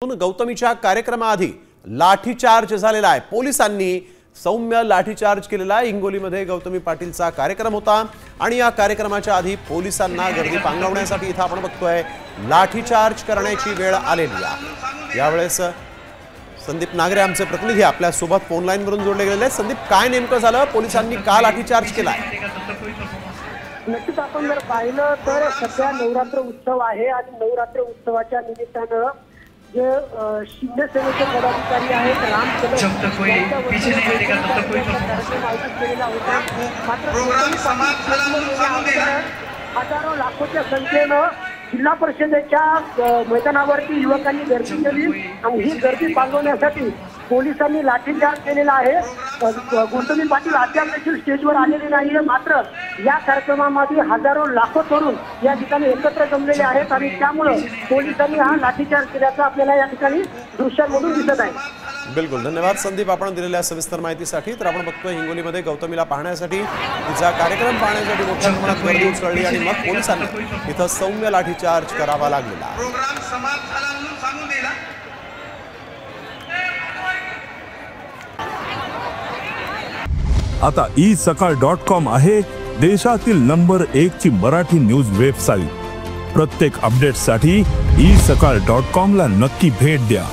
गौतमीच्या कार्यक्रमाआधी लाठीचार्ज झालेला आहे। पोलिसांनी सौम्य लाठीचार्ज केलेला आहे। हिंगोलीमध्ये गौतमी पाटीलचा कार्यक्रम होता आणि या कार्यक्रमाच्या आधी पोलिसांना गर्दी पांगवण्यासाठी इथं आपण बघतोय लाठीचार्ज करण्याची वेळ आलेली आहे। यावेळेस संदीप नागरे आमचे प्रतिनिधी आपल्या सोबत फोन लाईन वरून जोडले गेलेले आहेत। संदीप, काय नेमकं झालं? पोलिसांनी का लाठीचार्ज केलाय? नक्कीच आपण जर पाहिलं तर सध्या नवरात्र उत्सव आहे आणि नवरात्र उत्सवाच्या निमित्तानं जे शिंदे सेनेचे पदाधिकारी आहेत राम कदम केलेला होता। मात्र हजारो लाखोच्या संख्येनं जिल्हा परिषदेच्या मैदानावरती युवकांनी गर्दी केली आणि ही गर्दी पांगवण्यासाठी पोलिसांनी लाठीचार्ज केलेला आहे। गौतमी पाटील अद्याप देखील स्टेजवर आलेले नाहीये, मात्र या कार्यक्रमामध्ये हजारो लाखो तरुण या ठिकाणी एकत्र जमलेले आहेत आणि त्यामुळे पोलिसांनी हा लाठीचार्ज केल्याचं आपल्याला या ठिकाणी दृश्यांमधून दिसत आहे। बिलकुल, धन्यवाद संदीप आपण दिलेल्या सविस्तर माहितीसाठी। तर आपण बघतोय हिंगोलीमध्ये गौतमीला पाहण्यासाठी, तिचा कार्यक्रम पाहण्यासाठी मोठ्या प्रमाणात गर्दी उसळली आणि मग पोलिसांना इथं सौम्य लाठीचार्ज करावा लागलेला। आता isakal.com आहे देशातील नंबर 1 ची मराठी न्यूज वेबसाईट। प्रत्येक अपडेटसाठी isakal.com ला नक्की भेट द्या।